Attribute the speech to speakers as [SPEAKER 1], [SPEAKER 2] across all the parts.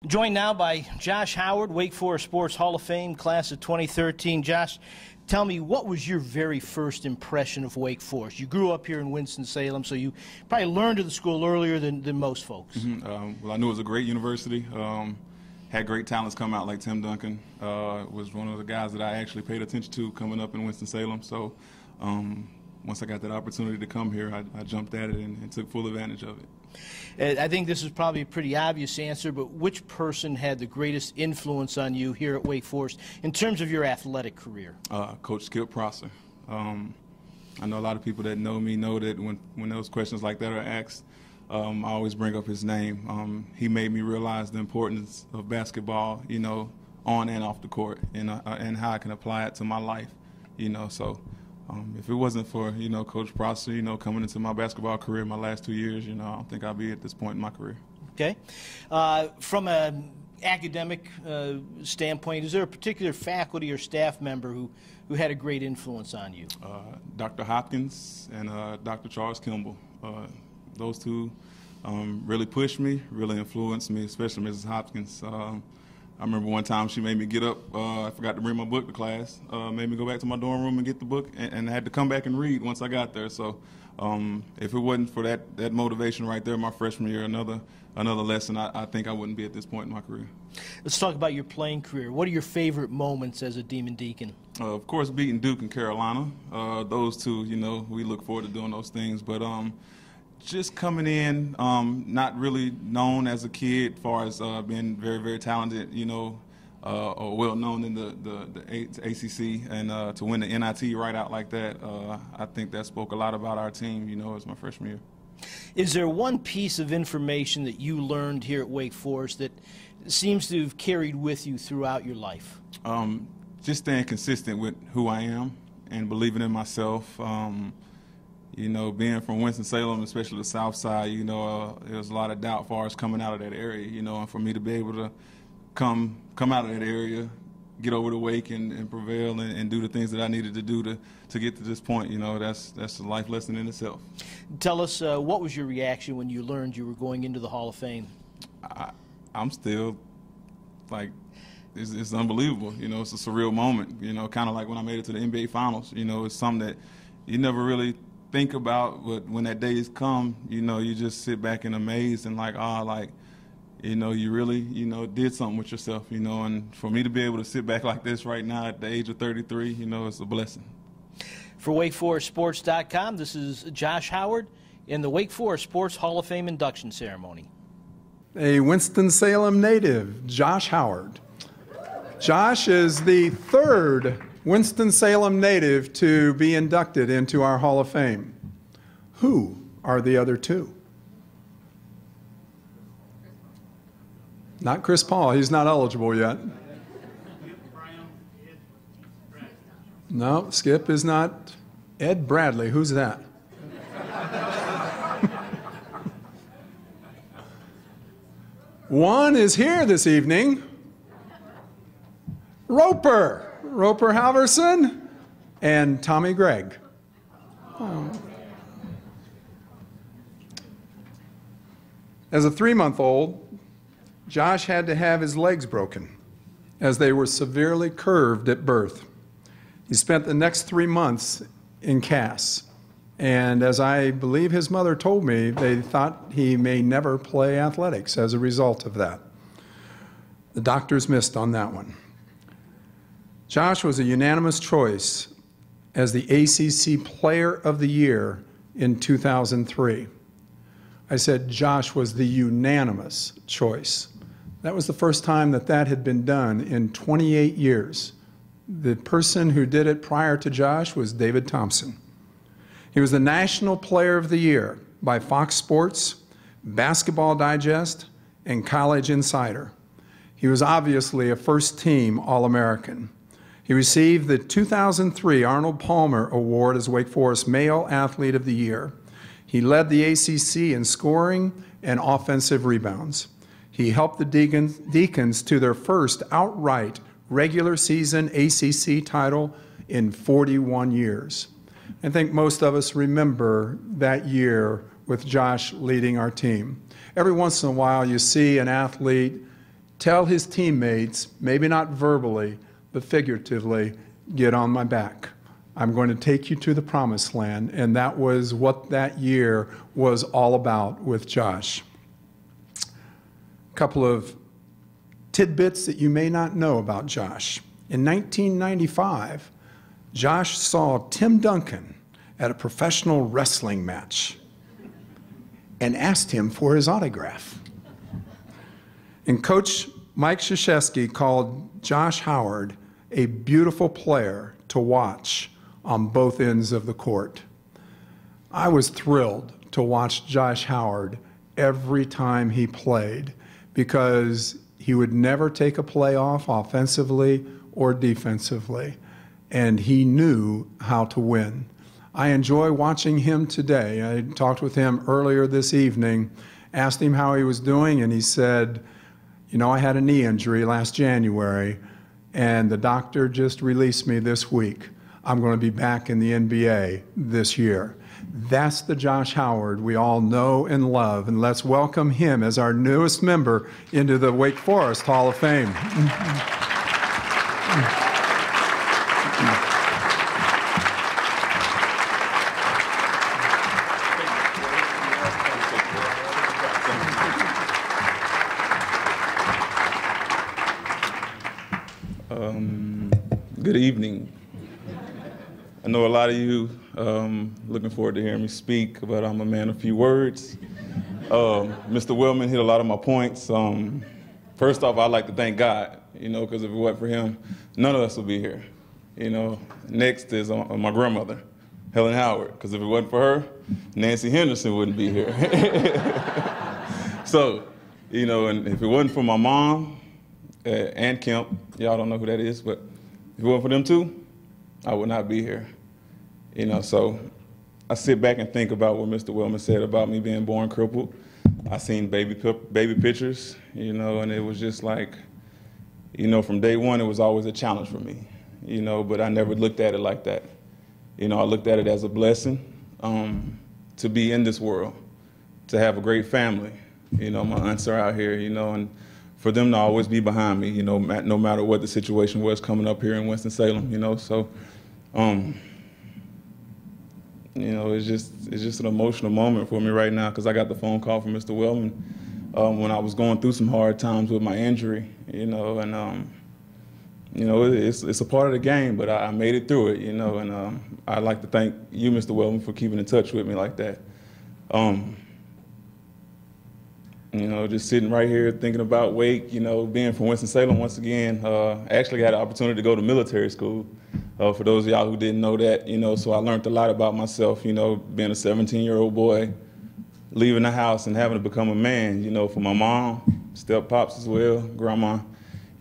[SPEAKER 1] Joined now by Josh Howard, Wake Forest Sports Hall of Fame, class of 2013. Josh, tell me, what was your very first impression of Wake Forest? You grew up here in Winston-Salem, so you probably learned of the school earlier than most folks.
[SPEAKER 2] Well, I knew it was a great university. Had great talents come out like Tim Duncan. Was one of the guys that I actually paid attention to coming up in Winston-Salem. So once I got that opportunity to come here, I jumped at it and took full advantage of it.
[SPEAKER 1] I think this is probably a pretty obvious answer, but which person had the greatest influence on you here at Wake Forest in terms of your athletic career?
[SPEAKER 2] Coach Skip Prosser. I know a lot of people that know me know that when those questions like that are asked, I always bring up his name. He made me realize the importance of basketball, you know, on and off the court, and how I can apply it to my life, you know. So if it wasn't for, you know, Coach Prosser, you know, coming into my basketball career my last 2 years, you know, I don't think I'll be at this point in my career.
[SPEAKER 1] Okay. From an academic standpoint, is there a particular faculty or staff member who had a great influence on you?
[SPEAKER 2] Dr. Hopkins and Dr. Charles Kimball. Those two really pushed me, really influenced me, especially Mrs. Hopkins. I remember one time she made me get up. I forgot to bring my book to class. Made me go back to my dorm room and get the book, and I had to come back and read once I got there. So if it wasn't for that motivation right there my freshman year, another lesson, I think I wouldn't be at this point in my career.
[SPEAKER 1] Let's talk about your playing career. What are your favorite moments as a Demon Deacon?
[SPEAKER 2] Of course, beating Duke and Carolina. Those two, you know, we look forward to doing those things. But just coming in, not really known as a kid, as far as being very, very talented, you know, or well known in the ACC, and to win the NIT right out like that, I think that spoke a lot about our team, you know, as my freshman year.
[SPEAKER 1] Is there one piece of information that you learned here at Wake Forest that seems to have carried with you throughout your life?
[SPEAKER 2] Just staying consistent with who I am and believing in myself. You know, being from Winston-Salem, especially the South Side, you know, there was a lot of doubt as far as coming out of that area, you know, and for me to be able to come out of that area, get over to Wake and prevail and do the things that I needed to do to get to this point, you know, that's a life lesson in itself.
[SPEAKER 1] Tell us, what was your reaction when you learned you were going into the Hall of Fame?
[SPEAKER 2] I'm still, like, it's unbelievable, you know, it's a surreal moment, you know, kind of like when I made it to the NBA Finals, you know, it's something that you never really think about, but when that day has come, you know, you just sit back and amazed and like, like, you know, you really, you know, did something with yourself, you know, and for me to be able to sit back like this right now at the age of 33, you know, it's a blessing.
[SPEAKER 1] For WakeForestSports.com, this is Josh Howard in the Wake Forest Sports Hall of Fame induction ceremony.
[SPEAKER 3] A Winston-Salem native, Josh Howard. Josh is the third Winston-Salem native to be inducted into our Hall of Fame. Who are the other two? Not Chris Paul. He's not eligible yet. No, Skip is not. Ed Bradley. Who's that? One is here this evening. Roper Halverson, and Tommy Gregg. As a 3-month-old, Josh had to have his legs broken as they were severely curved at birth. He spent the next 3 months in casts, and as I believe his mother told me, they thought he may never play athletics as a result of that. The doctors missed on that one. Josh was a unanimous choice as the ACC Player of the Year in 2003. I said Josh was the unanimous choice. That was the first time that had been done in 28 years. The person who did it prior to Josh was David Thompson. He was the National Player of the Year by Fox Sports, Basketball Digest, and College Insider. He was obviously a first-team All-American. He received the 2003 Arnold Palmer Award as Wake Forest Male Athlete of the Year. He led the ACC in scoring and offensive rebounds. He helped the Deacons to their first outright regular season ACC title in 41 years. I think most of us remember that year with Josh leading our team. Every once in a while you see an athlete tell his teammates, maybe not verbally, but figuratively, get on my back. I'm going to take you to the promised land. And that was what that year was all about with Josh. A couple of tidbits that you may not know about Josh. In 1995, Josh saw Tim Duncan at a professional wrestling match and asked him for his autograph. And Coach Mike Krzyzewski called Josh Howard a beautiful player to watch on both ends of the court. I was thrilled to watch Josh Howard every time he played because he would never take a play off offensively or defensively, and he knew how to win. I enjoy watching him today. I talked with him earlier this evening, asked him how he was doing, and he said, you know, I had a knee injury last January, and the doctor just released me this week. I'm going to be back in the NBA this year. That's the Josh Howard we all know and love, and let's welcome him as our newest member into the Wake Forest Hall of Fame.
[SPEAKER 2] Good evening. I know a lot of you looking forward to hearing me speak, but I'm a man of few words. Mr. Wellman hit a lot of my points. First off, I'd like to thank God, you know, because if it wasn't for him, none of us would be here. You know, next is my grandmother, Helen Howard, because if it wasn't for her, Nancy Henderson wouldn't be here. So, you know, and if it wasn't for my mom and Kemp, y'all don't know who that is, but if it wasn't for them two, I would not be here. You know, so I sit back and think about what Mr. Wellman said about me being born crippled. I seen baby pictures, you know, and it was just like, you know, from day one, it was always a challenge for me, you know, but I never looked at it like that. You know, I looked at it as a blessing to be in this world, to have a great family. You know, my aunts are out here, you know, and for them to always be behind me, you know, no matter what the situation was coming up here in Winston-Salem, you know. So, you know, it's just an emotional moment for me right now because I got the phone call from Mr. Wellman when I was going through some hard times with my injury, you know, and you know, it's a part of the game, but I made it through it, you know, and I'd like to thank you, Mr. Wellman, for keeping in touch with me like that. You know, just sitting right here thinking about Wake, you know, being from Winston-Salem once again. I actually had the opportunity to go to military school, for those of y'all who didn't know that, you know, so I learned a lot about myself, you know, being a 17-year-old boy, leaving the house and having to become a man, you know, for my mom, step-pops as well, grandma,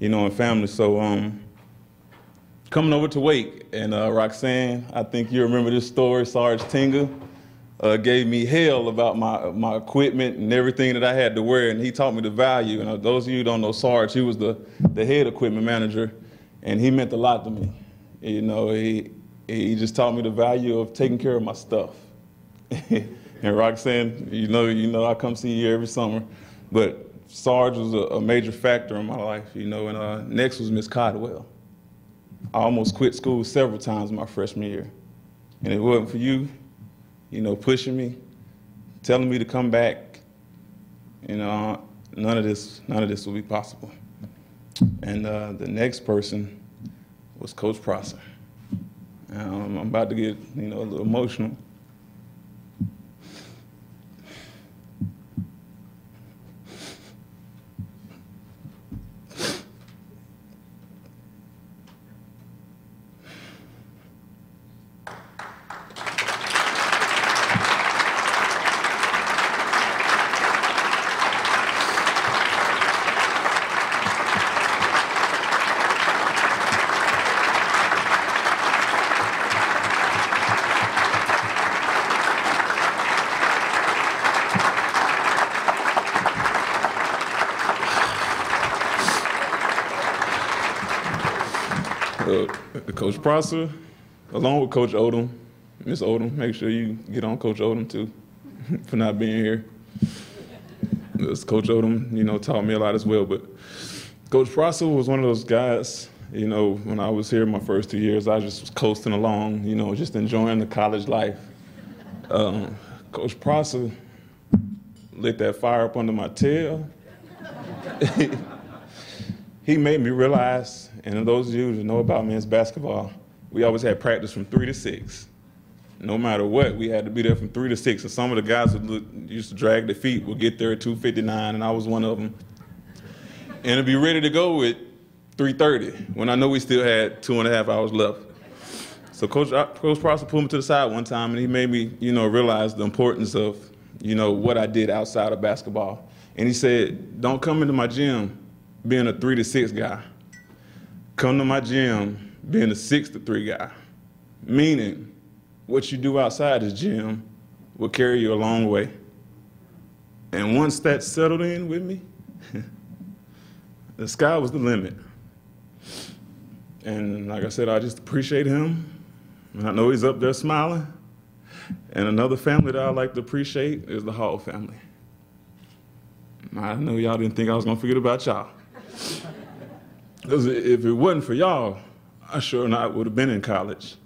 [SPEAKER 2] you know, and family. So coming over to Wake, and Roxanne, I think you remember this story, Sarge Tinga, gave me hell about my equipment and everything that I had to wear, and he taught me the value. And those of you who don't know Sarge, he was the head equipment manager, and he meant a lot to me. You know, he just taught me the value of taking care of my stuff. And Roxanne, you know, I come see you every summer, but Sarge was a major factor in my life, you know. And next was Miss Codwell. I almost quit school several times my freshman year, and if it wasn't for you, you know, pushing me, telling me to come back, you know, none of this would be possible. And the next person was Coach Prosser. I'm about to get, you know, a little emotional. Coach Prosser, along with Coach Odom, Miss Odom, make sure you get on Coach Odom too for not being here. Because Coach Odom, you know, taught me a lot as well. But Coach Prosser was one of those guys, you know, when I was here my first 2 years, I just was coasting along, you know, just enjoying the college life. Coach Prosser lit that fire up under my tail. He made me realize, and those of you who know about men's basketball, we always had practice from 3 to 6. No matter what, we had to be there from 3 to 6. And some of the guys who used to drag their feet would get there at 2:59, and I was one of them. And to be ready to go at 3:30 when I know we still had 2.5 hours left. So Coach Prosser pulled me to the side one time, and he made me, you know, realize the importance of, you know, what I did outside of basketball. And he said, don't come into my gym being a 3 to 6 guy. Come to my gym being a 6 to 3 guy. Meaning, what you do outside the gym will carry you a long way. And once that settled in with me, the sky was the limit. And like I said, I just appreciate him. And I know he's up there smiling. And another family that I like to appreciate is the Hall family. I know y'all didn't think I was gonna forget about y'all. Because if it wasn't for y'all, I sure not would have been in college.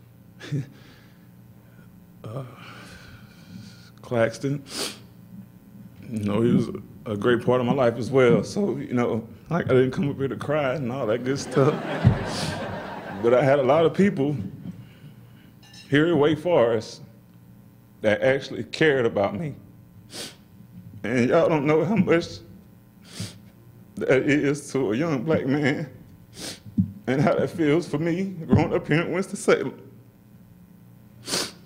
[SPEAKER 2] Claxton, you know, he was a great part of my life as well. So, you know, like I didn't come up here to cry and all that good stuff. But I had a lot of people here at Wake Forest that actually cared about me. And y'all don't know how much that is to a young black man and how that feels for me growing up here in Winston-Salem.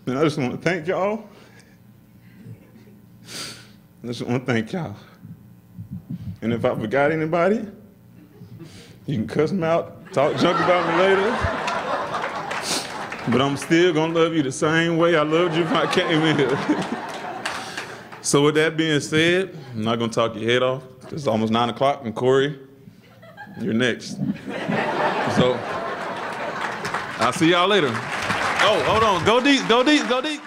[SPEAKER 2] And I just want to thank y'all. I just want to thank y'all. And if I forgot anybody, you can cuss them out, talk junk about me later. But I'm still going to love you the same way I loved you when I came in here. So with that being said, I'm not going to talk your head off. It's almost 9 o'clock, and Corey, you're next. So I'll see y'all later. Oh, hold on. Go deep, go deep, go deep.